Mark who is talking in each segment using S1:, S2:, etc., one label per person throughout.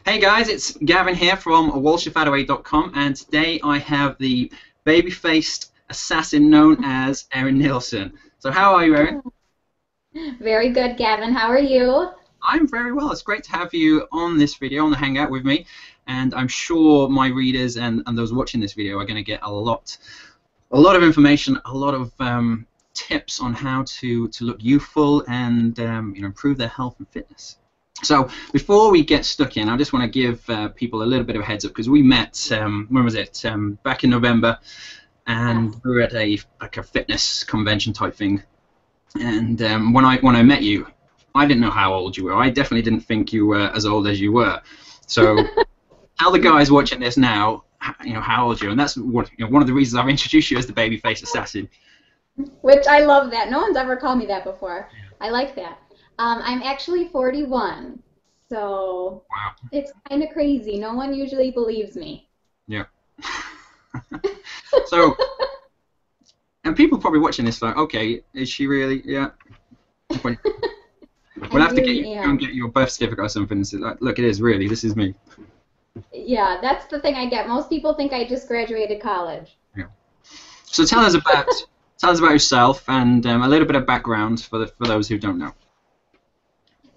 S1: Hey guys, it's Gavin here from walshifadaway.com, and today I have the baby-faced assassin known as Erin Nielsen. So how are you, Erin?
S2: Very good, Gavin. How are you?
S1: I'm very well. It's great to have you on this video, on the Hangout with me, and I'm sure my readers and those watching this video are going to get a lot of information, a lot of tips on how to look youthful and improve their health and fitness. So before we get stuck in, I just want to give people a little bit of a heads up, because we met, when was it, back in November, and we were at a fitness convention type thing. And when I met you, I didn't know how old you were. I definitely didn't think you were as old as you were. So how the guys watching this now, how old you are, and that's what, one of the reasons I've introduced you as the babyface assassin.
S2: Which I love that. No one's ever called me that before. I like that. I'm actually 41, so
S1: wow.
S2: It's kind of crazy. No one usually believes me.
S1: Yeah. So, and people probably watching this like, okay, is she really? Yeah. We'll have to get your birth certificate or something and say, like, look, it is really, this is me.
S2: Yeah, that's the thing I get. Most people think I just graduated college.
S1: Yeah. So tell us about yourself and a little bit of background for those who don't know.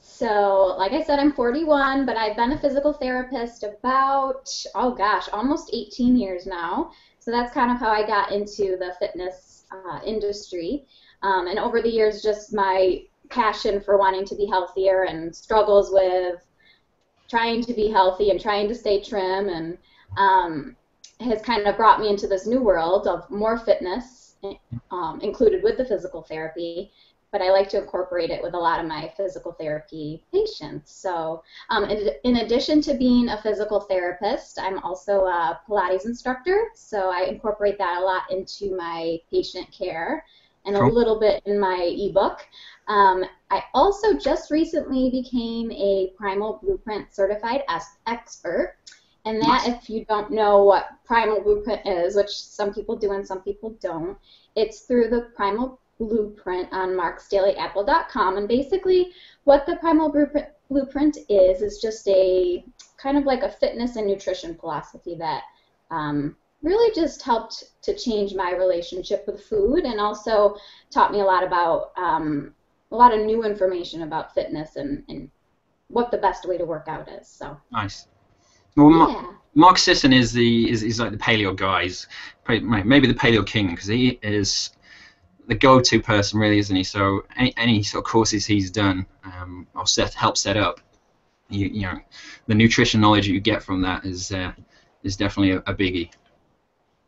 S2: So, like I said, I'm 41, but I've been a physical therapist about, oh gosh, almost 18 years now. So that's kind of how I got into the fitness industry. And over the years, just my passion for wanting to be healthier and struggles with trying to be healthy and trying to stay trim, and has kind of brought me into this new world of more fitness, included with the physical therapy. But I like to incorporate it with a lot of my physical therapy patients. So in addition to being a physical therapist, I'm also a Pilates instructor, so I incorporate that a lot into my patient care and a little bit in my ebook. I also just recently became a Primal Blueprint certified expert, and that, if you don't know what Primal Blueprint is, which some people do and some people don't, it's through the Primal Blueprint on marksdailyapple.com, and basically what the Primal Blueprint is just a kind of like a fitness and nutrition philosophy that really just helped to change my relationship with food, and also taught me a lot about a lot of new information about fitness and what the best way to work out is. So
S1: nice. Well,
S2: yeah.
S1: Mark Sisson is like the paleo guy, maybe the paleo king, because he is the go-to person, really, isn't he? So any sort of courses he's done or helped set up, you know, the nutrition knowledge you get from that is definitely a biggie.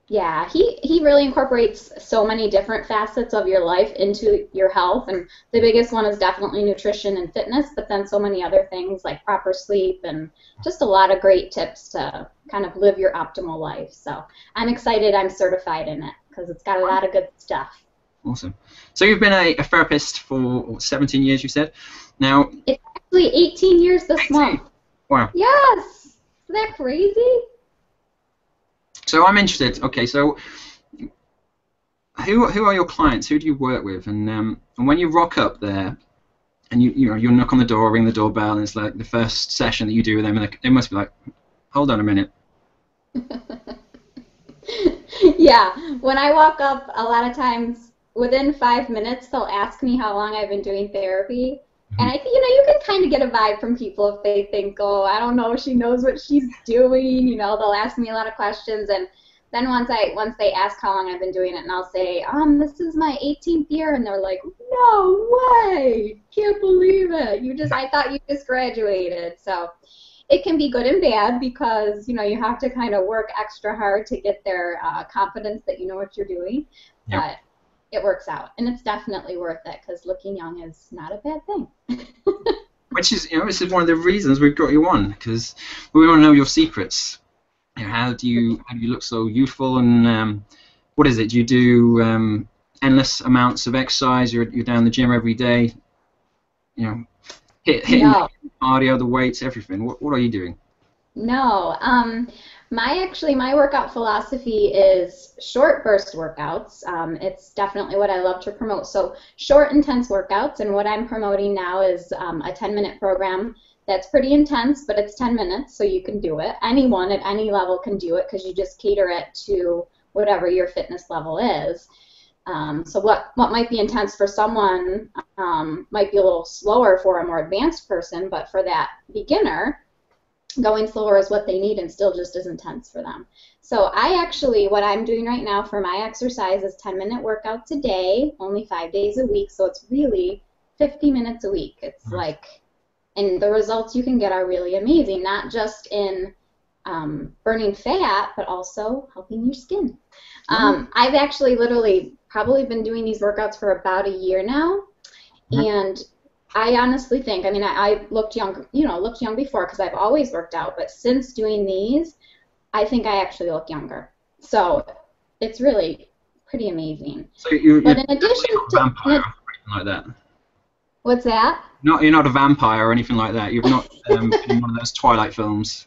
S2: Yeah, he really incorporates so many different facets of your life into your health, and the biggest one is definitely nutrition and fitness, but then so many other things like proper sleep and just a lot of great tips to kind of live your optimal life. So I'm excited I'm certified in it because it's got a lot of good stuff.
S1: Awesome. So you've been a therapist for 17 years, you said? Now,
S2: it's actually 18 years this
S1: 18.
S2: month.
S1: Wow.
S2: Yes! Isn't that crazy?
S1: So I'm interested. Okay, so who are your clients? Who do you work with? And when you rock up there, and you knock on the door, ring the doorbell, and it's like the first session that you do with them, and they must be like, hold on a minute.
S2: Yeah, when I walk up, a lot of times within 5 minutes they'll ask me how long I've been doing therapy. And you can kind of get a vibe from people if they think, oh, I don't know if she knows what she's doing. They'll ask me a lot of questions, and then once they ask how long I've been doing it, and I'll say, this is my 18th year, and they're like, no way, can't believe it. I thought you just graduated. So it can be good and bad because you have to kind of work extra hard to get their confidence that you know what you're doing.
S1: Yep.
S2: But it works out, and it's definitely worth it because looking young is not a bad thing.
S1: Which is, this is one of the reasons we've got you on, because we want to know your secrets. How do you look so youthful, and what is it? Do you do endless amounts of exercise? You're down the gym every day. Hitting
S2: No.
S1: cardio, the weights, everything. What are you doing?
S2: No. My workout philosophy is short burst workouts. It's definitely what I love to promote. So short, intense workouts, and what I'm promoting now is a 10-minute program that's pretty intense, but it's 10 minutes, so you can do it. Anyone at any level can do it because you just cater it to whatever your fitness level is. So what might be intense for someone might be a little slower for a more advanced person, but for that beginner, going slower is what they need and still just as intense for them. So what I'm doing right now for my exercise is 10-minute workouts a day, only 5 days a week, so it's really 50 minutes a week. It's like, and the results you can get are really amazing, not just in burning fat, but also helping your skin. I've actually literally probably been doing these workouts for about a year now, and I honestly think, I looked young, looked young before because I've always worked out, but since doing these, I think I actually look younger. So it's really pretty amazing.
S1: So you're
S2: but in addition
S1: not a vampire or anything like that?
S2: What's that?
S1: You're not a vampire or anything like that? You're not in one of those Twilight films?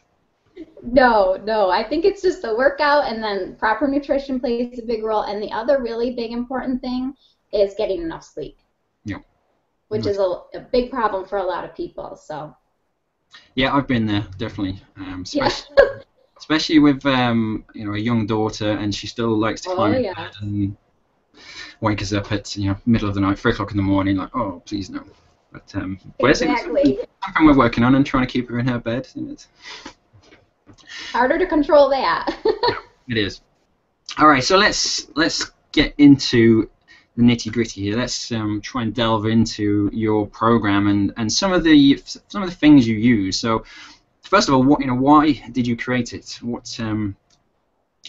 S2: No. I think it's just the workout, and then proper nutrition plays a big role, and the other really big important thing is getting enough sleep.
S1: Yeah.
S2: Which is a big problem for a lot of people. So.
S1: Yeah, I've been there, definitely. Especially with a young daughter, and she still likes to climb in bed and wake us up at middle of the night, 3 o'clock in the morning, like, oh, please no. But
S2: exactly.
S1: It's something we're working on and trying to keep her in her bed. It's
S2: harder to control that.
S1: It is. All right, so let's get into the nitty-gritty here. Let's try and delve into your program and some of the things you use. So, first of all, why did you create it?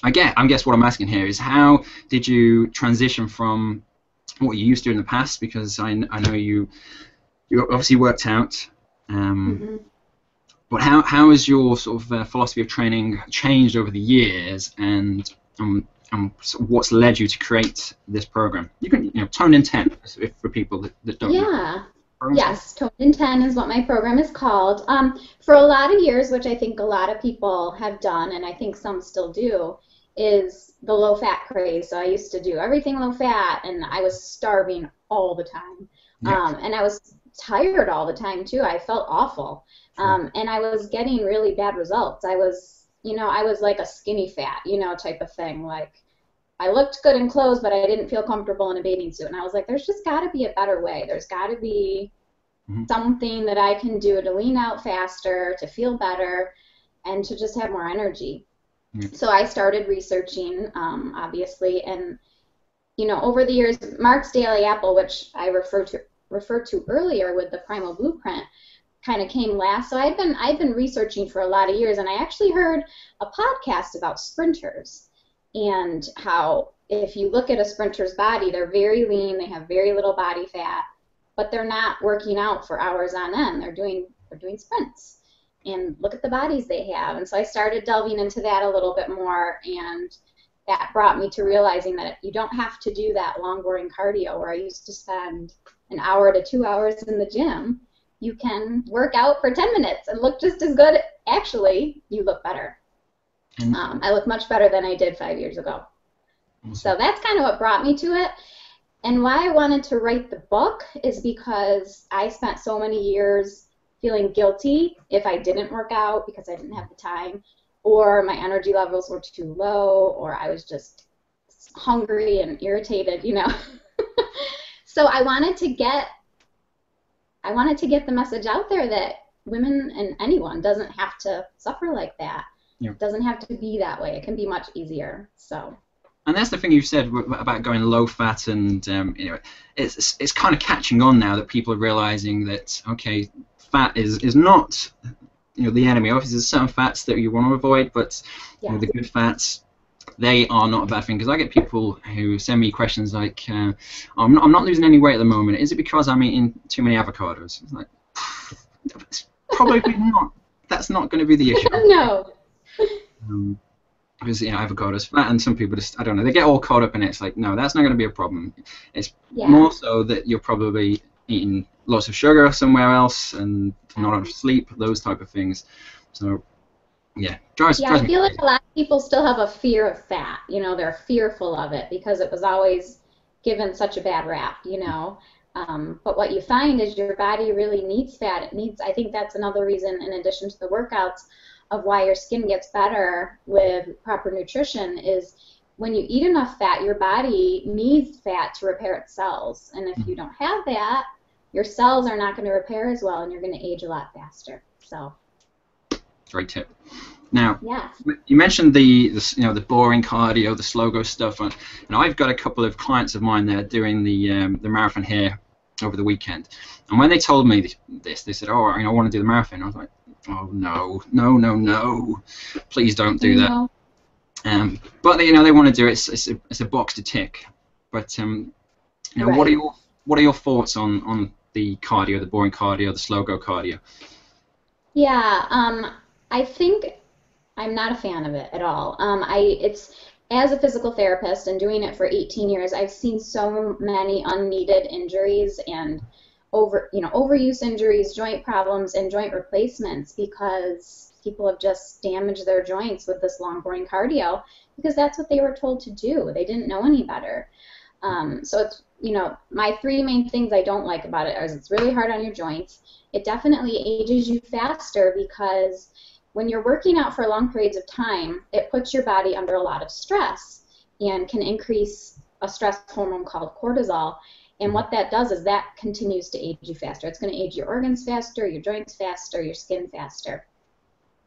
S1: I guess what I'm asking here is, how did you transition from what you used to do in the past? Because I know you obviously worked out. But how has your sort of philosophy of training changed over the years, and what's led you to create this program? You can, Toned in 10 for people that don't know.
S2: Yes, Toned in 10 is what my program is called. For a lot of years, which I think a lot of people have done, and I think some still do, is the low-fat craze. So I used to do everything low-fat, and I was starving all the time. And I was tired all the time, too. I felt awful. And I was getting really bad results. I was like a skinny fat, type of thing. Like, I looked good in clothes, but I didn't feel comfortable in a bathing suit. And I was like, there's just got to be a better way. There's got to be something that I can do to lean out faster, to feel better, and to just have more energy. So I started researching, obviously, and, over the years, Mark's Daily Apple, which I referred to earlier with the Primal Blueprint, kind of came last. So I've been researching for a lot of years, and I actually heard a podcast about sprinters and how if you look at a sprinter's body, they're very lean, they have very little body fat, but they're not working out for hours on end. They're doing sprints. And look at the bodies they have. And so I started delving into that a little bit more, and that brought me to realizing that you don't have to do that long, boring cardio where I used to spend an hour to 2 hours in the gym. You can work out for 10 minutes and look just as good. Actually, you look better. I look much better than I did 5 years ago. Awesome. So that's kind of what brought me to it. And why I wanted to write the book is because I spent so many years feeling guilty if I didn't work out because I didn't have the time, or my energy levels were too low, or I was just hungry and irritated, So I wanted to get the message out there that women and anyone doesn't have to suffer like that. Yeah. It doesn't have to be that way. It can be much easier. So.
S1: And that's the thing you said about going low fat, and it's kind of catching on now that people are realizing that, okay, fat is not the enemy. Obviously, there's certain fats that you want to avoid, but the good fats, they are not a bad thing. Because I get people who send me questions like, I'm not losing any weight at the moment. Is it because I'm eating too many avocados? It's like, it's probably not. That's not going to be the issue.
S2: No.
S1: Because avocados fat, and some people just, I don't know, they get all caught up in it. It's like, no, that's not going to be a problem. It's more so that you're probably eating lots of sugar somewhere else and not enough sleep, those type of things. So Yeah, drives
S2: Yeah, I
S1: me
S2: feel like
S1: crazy.
S2: a lot of people still have a fear of fat. You know, they're fearful of it because it was always given such a bad rap, you know. But what you find is your body really needs fat. It needs, I think that's another reason, in addition to the workouts, of why your skin gets better with proper nutrition is when you eat enough fat, your body needs fat to repair its cells. And if you don't have that, your cells are not going to repair as well and you're going to age a lot faster. So,
S1: Great tip. Now,
S2: yeah.
S1: you mentioned the boring cardio, the slow go stuff, and I've got a couple of clients of mine that are doing the marathon here over the weekend. And when they told me this, they said, "Oh, I want to do the marathon." I was like, "Oh no, no, no, no! Please don't do that."
S2: No.
S1: But they want to do it. It's a box to tick. But
S2: Right.
S1: what are your thoughts on the cardio, the boring cardio, the slow go cardio?
S2: Yeah, I think I'm not a fan of it at all. It's as a physical therapist and doing it for 18 years, I've seen so many unneeded injuries and overuse injuries, joint problems, and joint replacements because people have just damaged their joints with this long, boring cardio because that's what they were told to do. They didn't know any better. So it's, my three main things I don't like about it is it's really hard on your joints. It definitely ages you faster because when you're working out for long periods of time, it puts your body under a lot of stress and can increase a stress hormone called cortisol. And what that does is that continues to age you faster. It's going to age your organs faster, your joints faster, your skin faster.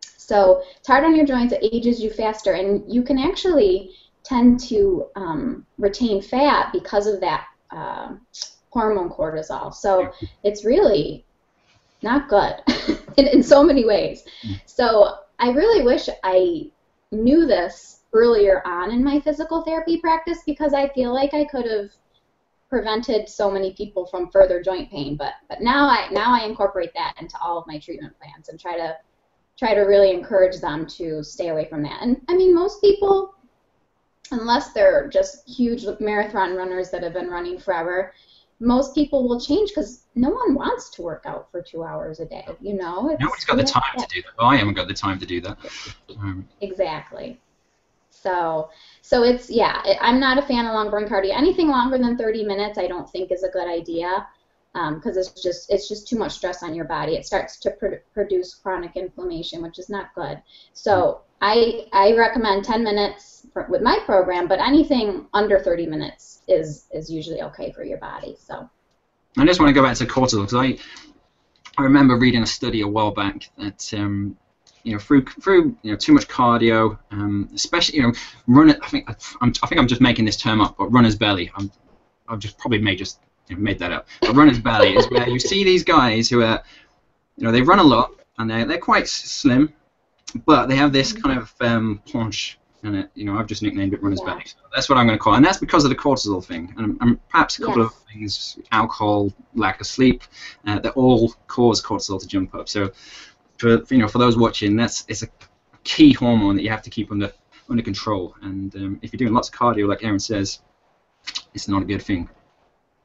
S2: So it's hard on your joints, it ages you faster, and you can actually tend to retain fat because of that hormone cortisol. So it's really not good in so many ways. So I really wish I knew this earlier on in my physical therapy practice because I feel like I could have prevented so many people from further joint pain. But now I incorporate that into all of my treatment plans and try to really encourage them to stay away from that. And I mean, most people, unless they're just huge marathon runners that have been running forever, most people will change because no one wants to work out for 2 hours a day.
S1: Nobody's got the time to do that. Well, I haven't got the time to do that.
S2: Exactly. So it's, I'm not a fan of long burn cardio. Anything longer than 30 minutes I don't think is a good idea because it's just too much stress on your body. It starts to produce chronic inflammation, which is not good. So I recommend 10 minutes with my program, but anything under 30 minutes is usually okay for your body. So
S1: I just want to go back to cortisol because I remember reading a study a while back that through too much cardio, especially run. I think I'm just making this term up, but runner's belly. I've just probably made that up. But runner's belly is where you see these guys who are they run a lot and they're quite slim, but they have this kind of planche in it. I've just nicknamed it runner's belly. So that's what I'm going to call it, and that's because of the cortisol thing, and perhaps a couple of things: alcohol, lack of sleep, that all cause cortisol to jump up. So for those watching, it's a key hormone that you have to keep under control. And if you're doing lots of cardio, like Erin says, it's not a good thing.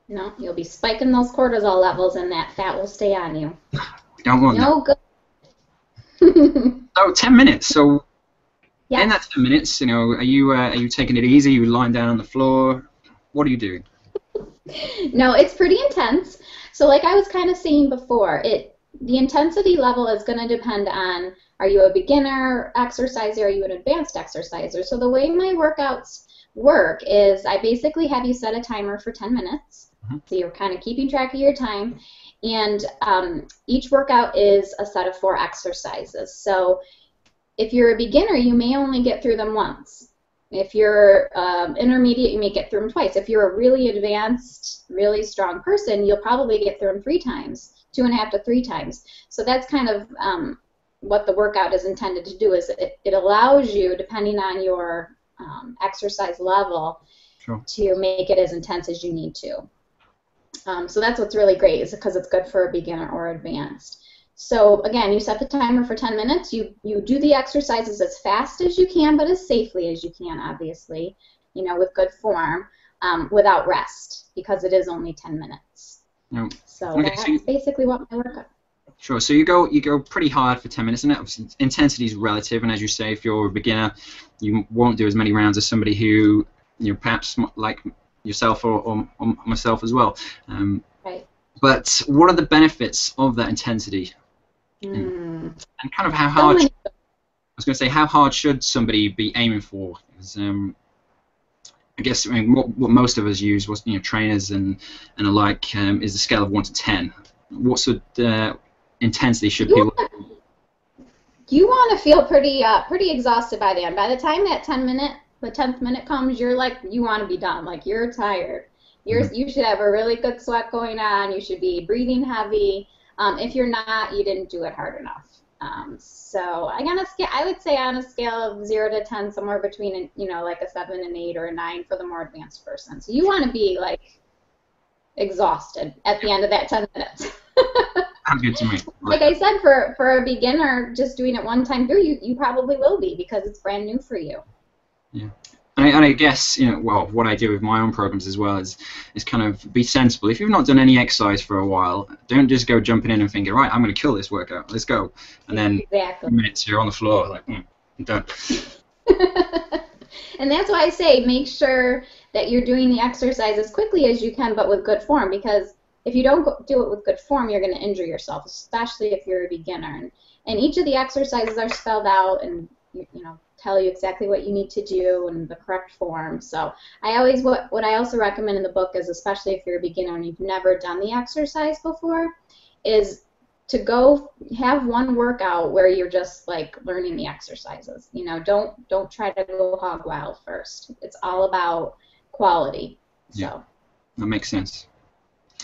S2: No, you'll be spiking those cortisol levels, and that fat will stay on you.
S1: You don't want
S2: that.
S1: Good. So 10 minutes. So
S2: yes.
S1: In that 10 minutes, are you taking it easy? Are you lying down on the floor? What are you doing?
S2: No, it's pretty intense. So like I was kind of saying before, the intensity level is going to depend on, are you a beginner exerciser, are you an advanced exerciser? So the way my workouts work is I basically have you set a timer for 10 minutes. So you're kind of keeping track of your time. And each workout is a set of 4 exercises. So if you're a beginner, you may only get through them once. If you're intermediate, you may get through them twice. If you're a really advanced, really strong person, you'll probably get through them 3 times. 2.5 to 3 times. So that's kind of what the workout is intended to do. Is it allows you, depending on your exercise level, to make it as intense as you need to. So that's what's really great, is because it's good for a beginner or advanced. So again, you set the timer for 10 minutes. You do the exercises as fast as you can, but as safely as you can, obviously, with good form, without rest, because it is only 10 minutes. So that's basically what my workout.
S1: Sure. So you go pretty hard for 10 minutes, and obviously intensity is relative. And as you say, if you're a beginner, you won't do as many rounds as somebody who, perhaps like yourself or myself as well.
S2: Right.
S1: But what are the benefits of that intensity? And kind of how hard? I was going to say, how hard should somebody be aiming for? Because, I guess what most of us use was trainers and alike is a scale of 1 to 10. What sort of intensity should people?
S2: You want to feel pretty exhausted by the end. By the time that 10th minute comes, you're like, you want to be done. Like, you're tired. You should have a really good sweat going on. You should be breathing heavy. If you're not, you didn't do it hard enough. So I would say on a scale of 0 to 10, somewhere between like a 7 and 8 or a 9 for the more advanced person. So you want to be like exhausted at the end of that 10 minutes.
S1: Sounds good to me.
S2: Like I said, for a beginner, just doing it one time through, you probably will be because it's brand new for you.
S1: Yeah. And I guess, well, what I do with my own programs as well is kind of be sensible. If you've not done any exercise for a while, don't just go jumping in and thinking, right, I'm going to kill this workout, let's go. And then
S2: exactly.
S1: 2 minutes you're on the floor, like, I'm done.
S2: And that's why I say make sure that you're doing the exercise as quickly as you can, but with good form, because if you don't do it with good form, you're going to injure yourself, especially if you're a beginner. And each of the exercises are spelled out and, tell you exactly what you need to do and the correct form. So what I also recommend in the book is, especially if you're a beginner and you've never done the exercise before, is to go have one workout where you're just like learning the exercises. Don't try to go hog wild first. It's all about quality.
S1: Yeah,
S2: so
S1: that makes sense.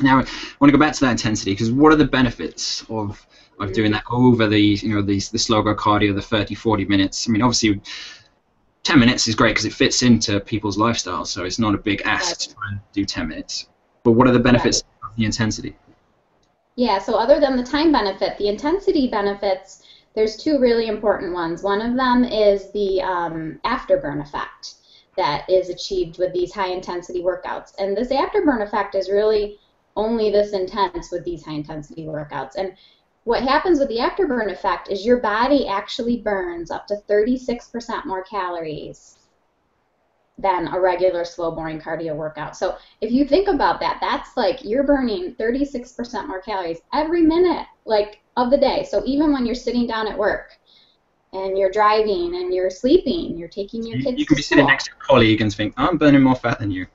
S1: Now, I want to go back to that intensity, because what are the benefits of doing that over the slow-go cardio, the 30, 40 minutes? I mean, obviously, 10 minutes is great because it fits into people's lifestyle, so it's not a big ask to try and do 10 minutes. But what are the benefits of the intensity?
S2: Yeah, so other than the time benefit, the intensity benefits, there's 2 really important ones. One of them is the afterburn effect that is achieved with these high-intensity workouts. And this afterburn effect is really only this intense with these high-intensity workouts. And what happens with the afterburn effect is your body actually burns up to 36% more calories than a regular slow, boring cardio workout. So if you think about that, that's like you're burning 36% more calories every minute of the day. So even when you're sitting down at work and you're driving and you're sleeping, you're taking your kids to school.
S1: You can be sitting next to a colleague and think, I'm burning more fat than you.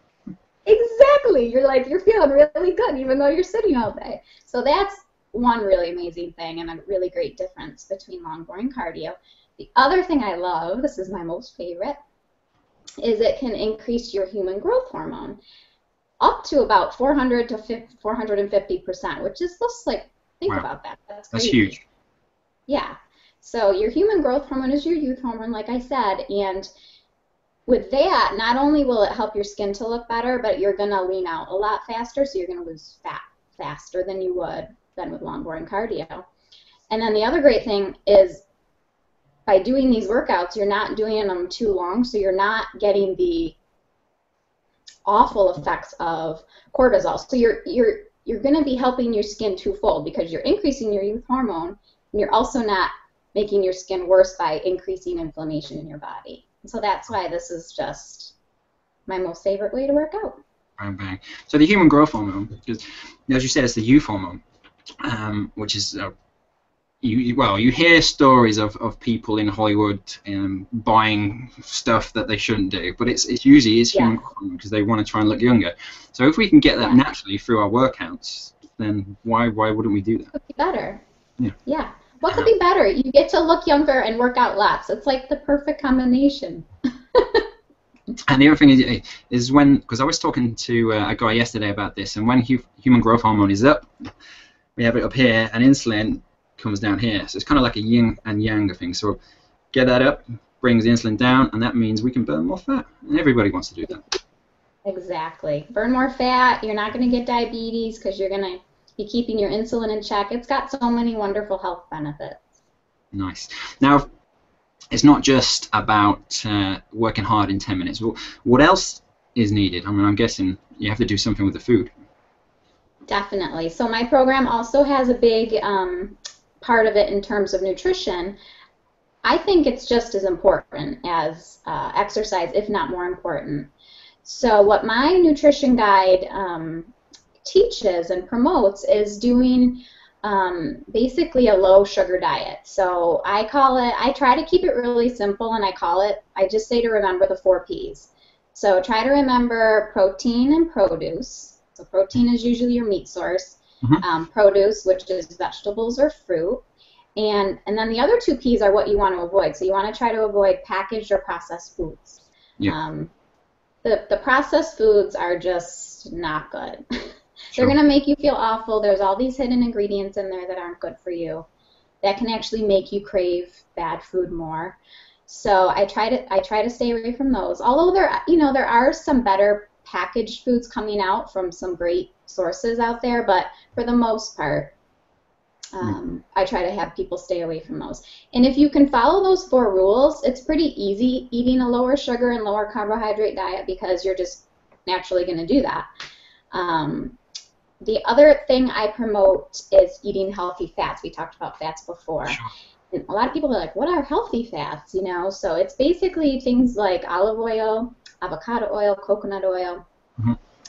S2: Exactly. You're feeling really good even though you're sitting all day. So that's one really amazing thing and a really great difference between long, boring cardio. The other thing I love, this is my most favorite, is it can increase your human growth hormone up to about 400 to 450%, which is just like, think about that. That's
S1: huge.
S2: Yeah. So your human growth hormone is your youth hormone, like I said, and with that, not only will it help your skin to look better, but you're going to lean out a lot faster, so you're going to lose fat faster than you would than with long, boring cardio. And then the other great thing is by doing these workouts, you're not doing them too long, so you're not getting the awful effects of cortisol. So you're going to be helping your skin twofold because you're increasing your youth hormone, and you're also not making your skin worse by increasing inflammation in your body. So that's why this is just my most favorite way to work out.
S1: Bang, bang. So the human growth hormone, because as you said, it's the youth hormone, which is, you hear stories of people in Hollywood buying stuff that they shouldn't do, but it's usually human growth hormone because they want to try and look younger. So if we can get that naturally through our workouts, then why wouldn't we do that?
S2: Could be better.
S1: Yeah.
S2: What could be better? You get to look younger and work out lots. It's like the perfect combination.
S1: And the other thing is when, because I was talking to a guy yesterday about this, and when human growth hormone is up, we have it up here, and insulin comes down here. So it's kind of like a yin and yang thing. So get that up, brings the insulin down, and that means we can burn more fat. And everybody wants to do that.
S2: Exactly. Burn more fat. You're not going to get diabetes because you're going to be keeping your insulin in check. It's got so many wonderful health benefits.
S1: Nice. Now, it's not just about working hard in 10 minutes. What else is needed? I mean, I'm guessing you have to do something with the food.
S2: Definitely. So my program also has a big part of it in terms of nutrition, I think it's just as important as exercise, if not more important. So what my nutrition guide teaches and promotes is doing basically a low sugar diet. So I try to keep it really simple, and I just say to remember the 4 Ps. So try to remember protein and produce. So protein is usually your meat source. Produce, which is vegetables or fruit. And then the other 2 Ps are what you want to avoid. So you want to try to avoid packaged or processed foods.
S1: Yeah.
S2: The processed foods are just not good. They're going to make you feel awful. There's all these hidden ingredients in there that aren't good for you that can actually make you crave bad food more. So I try to stay away from those. Although there are some better packaged foods coming out from some great sources out there, but for the most part, I try to have people stay away from those. And if you can follow those 4 rules, it's pretty easy eating a lower sugar and lower carbohydrate diet because you're just naturally going to do that. The other thing I promote is eating healthy fats. We talked about fats before.
S1: Sure.
S2: And a lot of people are like, what are healthy fats? So it's basically things like olive oil, avocado oil, coconut oil,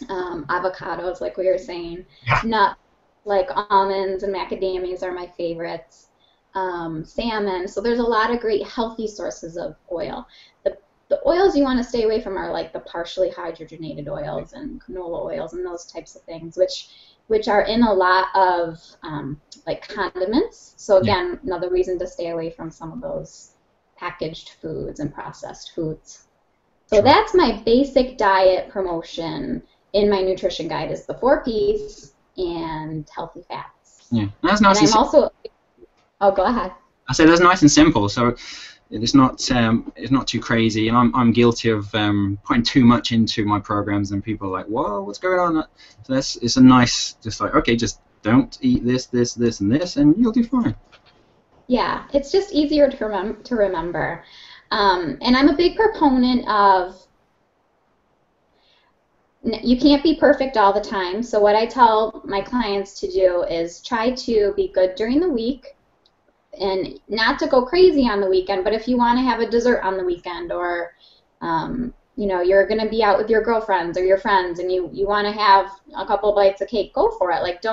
S2: avocados, like we were saying, nuts, like almonds and macadamias are my favorites, salmon. So there's a lot of great healthy sources of oil. The oils you want to stay away from are like the partially hydrogenated oils and canola oils and those types of things, which are in a lot of like condiments. So again, another reason to stay away from some of those packaged foods and processed foods. So that's my basic diet promotion in my nutrition guide, is the 4 Ps and healthy fats.
S1: Yeah, that's nice.
S2: And I'm also, oh, go ahead.
S1: I said that's nice and simple. So it's not too crazy, and I'm guilty of putting too much into my programs, and people are like, whoa, what's going on? So it's a nice, just like, okay, just don't eat this, this, this, and this, and you'll do fine.
S2: Yeah, it's just easier to remember. And I'm a big proponent of, you can't be perfect all the time, so what I tell my clients to do is try to be good during the week, and not to go crazy on the weekend, but if you want to have a dessert on the weekend, or you're going to be out with your girlfriends or your friends and you want to have a couple bites of cake, go for it. Like,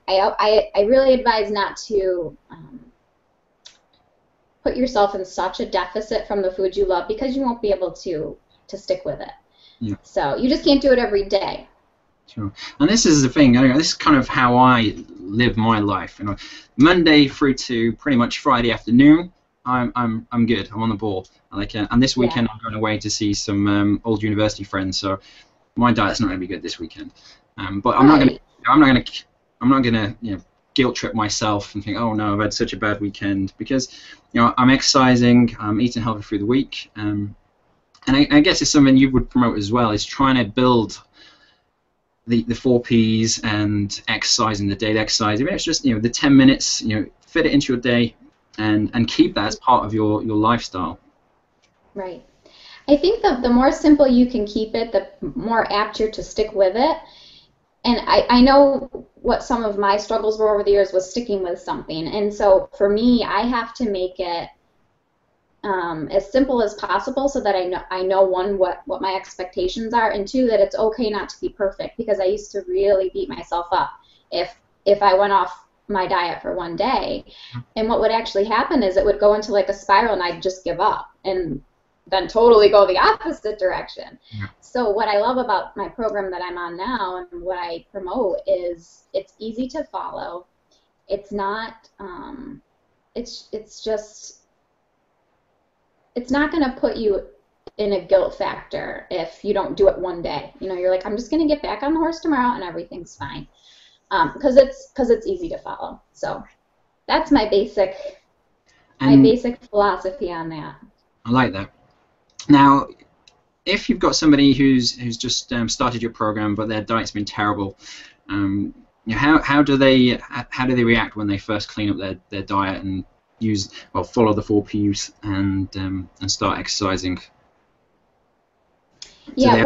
S2: I really advise not to put yourself in such a deficit from the food you love, because you won't be able to stick with it.
S1: Yeah.
S2: So you just can't do it every day.
S1: Sure. And this is the thing. This is kind of how I live my life. Monday through to pretty much Friday afternoon, I'm good. I'm on the ball. And this weekend I'm going away to see some old university friends. So my diet's not going to be good this weekend. But I'm not going to guilt trip myself and think, oh no, I've had such a bad weekend, because I'm exercising, I'm eating healthy through the week. And I guess it's something you would promote as well, is trying to build the 4 Ps and exercising, the daily exercise. Even if it's just the 10 minutes, fit it into your day, and keep that as part of your lifestyle.
S2: Right. I think the more simple you can keep it, the more apt you're to stick with it. And I know what some of my struggles were over the years was sticking with something. And so for me, I have to make it as simple as possible, so that I know one, what my expectations are, and 2, that it's okay not to be perfect, because I used to really beat myself up if I went off my diet for one day. And what would actually happen is it would go into like a spiral, and I'd just give up and then totally go the opposite direction. Yeah. So what I love about my program that I'm on now, and what I promote, is it's easy to follow. It's not it's not going to put you in a guilt factor if you don't do it one day. You're like, I'm just going to get back on the horse tomorrow and everything's fine, because it's easy to follow. So that's my basic philosophy on that.
S1: I like that. Now, if you've got somebody who's just started your program, but their diet's been terrible, how do they react when they first clean up their diet and follow the 4 Ps and start exercising?
S2: Yeah,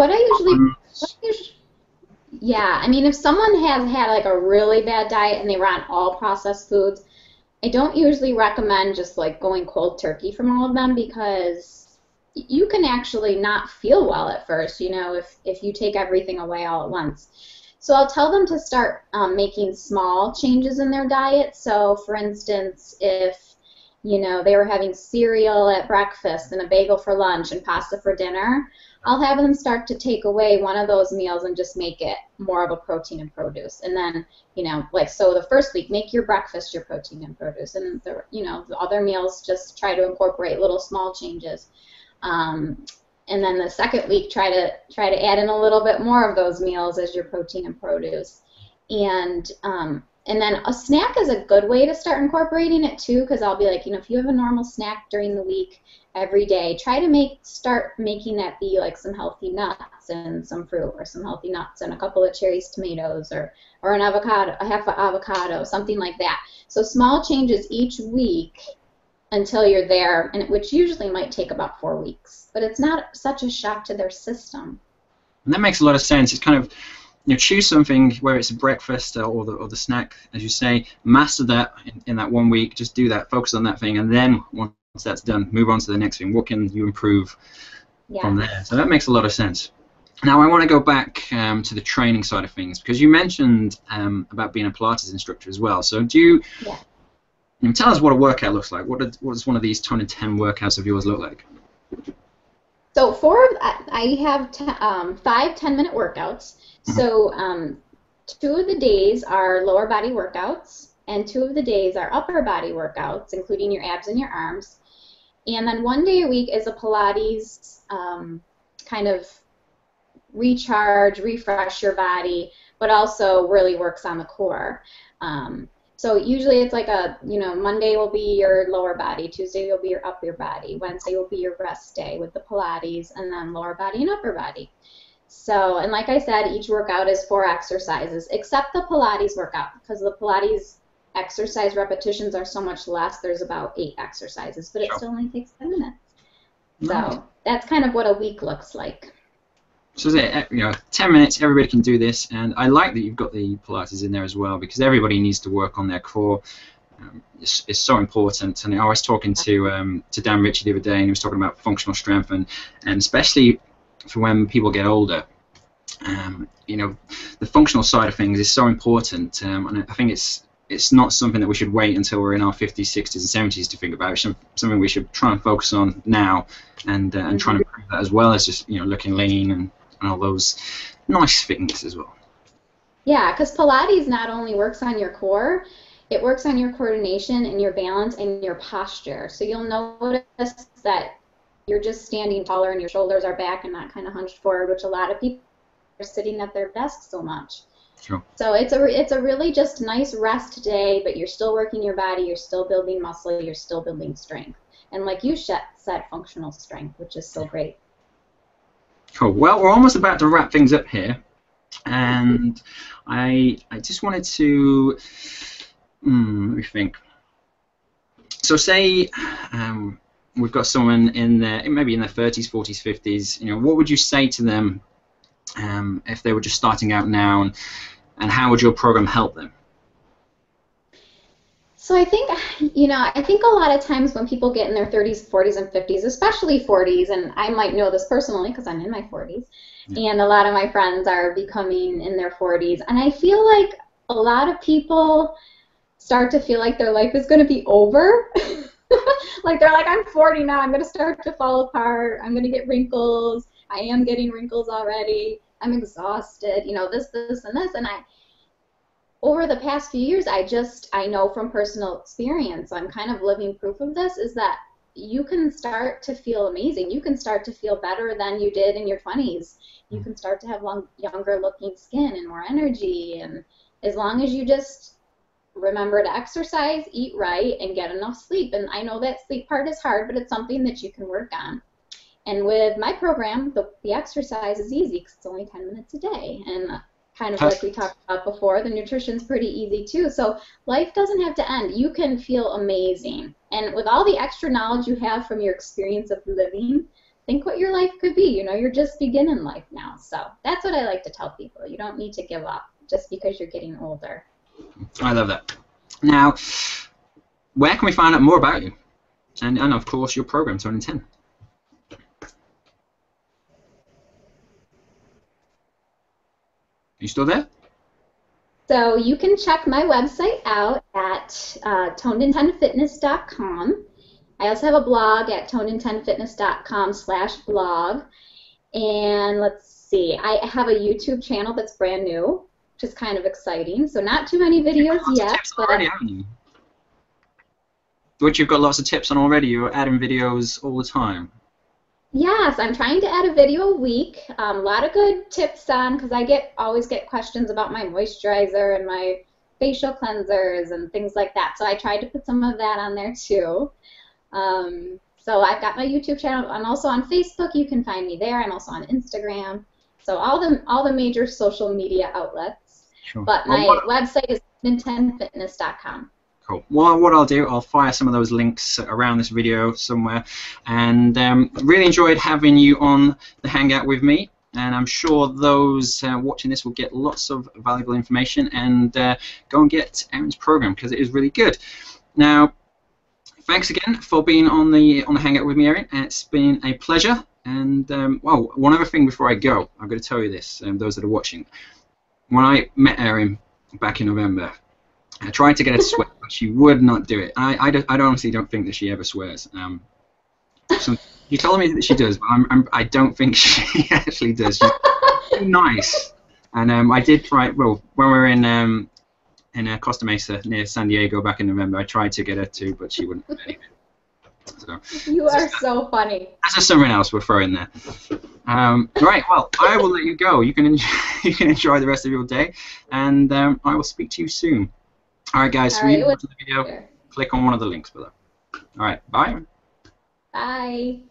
S2: if someone has had like a really bad diet and they were on all processed foods, I don't usually recommend just like going cold turkey from all of them because you can actually not feel well at first, you know, if you take everything away all at once. So I'll tell them to start making small changes in their diet. So for instance, if, you know, they were having cereal at breakfast and a bagel for lunch and pasta for dinner, I'll have them start to take away one of those meals and just make it more of a protein and produce. And then, you know, like, so the first week, make your breakfast your protein and produce. And, the, you know, the other meals, just try to incorporate little small changes. And then the second week, try to add in a little bit more of those meals as your protein and produce. And then a snack is a good way to start incorporating it too, because I'll be like, you know, if you have a normal snack during the week every day, try to start making that be like some healthy nuts and some fruit, or some healthy nuts and a couple of cherries, tomatoes, or an avocado, a half an avocado, something like that. So small changes each week until you're there, and which usually might take about 4 weeks. But it's not such a shock to their system.
S1: And that makes a lot of sense. It's kind of, you know, choose something where it's a breakfast or the snack, as you say, master that in that 1 week, just do that, focus on that thing, and then once that's done, move on to the next thing. What can you improve from there? So that makes a lot of sense. Now I want to go back to the training side of things, because you mentioned about being a Pilates instructor as well. So do you, tell us what a workout looks like. What does one of these 10 workouts of yours look like?
S2: So I have 5 10-minute workouts. So 2 of the days are lower body workouts, and 2 of the days are upper body workouts, including your abs and your arms. And then 1 day a week is a Pilates kind of recharge, refresh your body, but also really works on the core. So usually it's like Monday will be your lower body, Tuesday will be your upper body, Wednesday will be your rest day with the Pilates, and then lower body and upper body. So, and like I said, each workout is 4 exercises, except the Pilates workout, because the Pilates exercise repetitions are so much less. There's about 8 exercises, but it still only takes 10 minutes.
S1: Nice.
S2: So that's kind of what a week looks like.
S1: So, 10 minutes, everybody can do this, and I like that you've got the Pilates in there as well, because everybody needs to work on their core. It's so important. And I was talking to Dan Ritchie the other day, and he was talking about functional strength, and especially for when people get older. The functional side of things is so important, and I think it's not something that we should wait until we're in our 50s, 60s, and 70s to think about. It's something we should try and focus on now, and try and improve that, as well as just looking lean and all those nice things as well.
S2: Yeah, because Pilates not only works on your core, it works on your coordination and your balance and your posture. So you'll notice that you're just standing taller and your shoulders are back and not kind of hunched forward, which a lot of people are sitting at their desks so much.
S1: Sure.
S2: So it's a really just nice rest day, but you're still working your body, you're still building muscle, you're still building strength. And like you said, functional strength, which is so great.
S1: Cool. Well, we're almost about to wrap things up here, and I just wanted to let me think. So say we've got someone maybe in their 30s, 40s, 50s. What would you say to them if they were just starting out now, and how would your program help them?
S2: So I think, a lot of times when people get in their 30s, 40s, and 50s, especially 40s, and I might know this personally because I'm in my 40s, and a lot of my friends are becoming in their 40s, and I feel like a lot of people start to feel like their life is going to be over. Like they're like, I'm 40 now, I'm going to start to fall apart, I'm going to get wrinkles, I am getting wrinkles already, I'm exhausted, this, and this, and over the past few years, I know from personal experience, I'm kind of living proof of this, is that you can start to feel amazing. You can start to feel better than you did in your 20s. You can start to have younger looking skin and more energy, and as long as you just remember to exercise, eat right, and get enough sleep. And I know that sleep part is hard, but it's something that you can work on. And with my program, the exercise is easy because it's only 10 minutes a day. And kind of like we talked about before, the nutrition's pretty easy too. So life doesn't have to end. You can feel amazing. And with all the extra knowledge you have from your experience of living, think what your life could be. You're just beginning life now. So that's what I like to tell people. You don't need to give up just because you're getting older.
S1: I love that. Now, where can we find out more about you? And of course, your program, Tone in 10. Are you still there?
S2: So you can check my website out at toned10fitness.com. I also have a blog at toned10fitness.com/blog. And let's see, I have a YouTube channel that's brand new, which is kind of exciting. So not too many videos yet. But
S1: already, haven't you? Which you've got lots of tips on already. You're adding videos all the time.
S2: Yes, I'm trying to add a video a week. A lot of good tips on, because I always get questions about my moisturizer and my facial cleansers and things like that. So I tried to put some of that on there too. So I've got my YouTube channel. I'm also on Facebook. You can find me there. I'm also on Instagram. So all the major social media outlets.
S1: Sure.
S2: But my website is toned10fitness.com.
S1: Cool. Well, what I'll do, I'll fire some of those links around this video somewhere. And really enjoyed having you on the Hangout with me. And I'm sure those watching this will get lots of valuable information and go and get Erin's program because it is really good. Now, thanks again for being on the Hangout with me, Erin. It's been a pleasure. And well, one other thing before I go, I'm going to tell you this, those that are watching. When I met Erin back in November, I tried to get her to swear, but she would not do it. I honestly don't think that she ever swears. So you told me that she does, but I don't think she actually does. She's too nice. And I did try. Well, when we were in Costa Mesa near San Diego back in November, I tried to get her to, but she wouldn't do anything. So,
S2: you are so funny.
S1: That's just something else we'll throw in there. Right, well, I will let you go. You can enjoy the rest of your day, and I will speak to you soon. All right, guys, so you watch the video, click on one of the links below. All right, bye.
S2: Bye.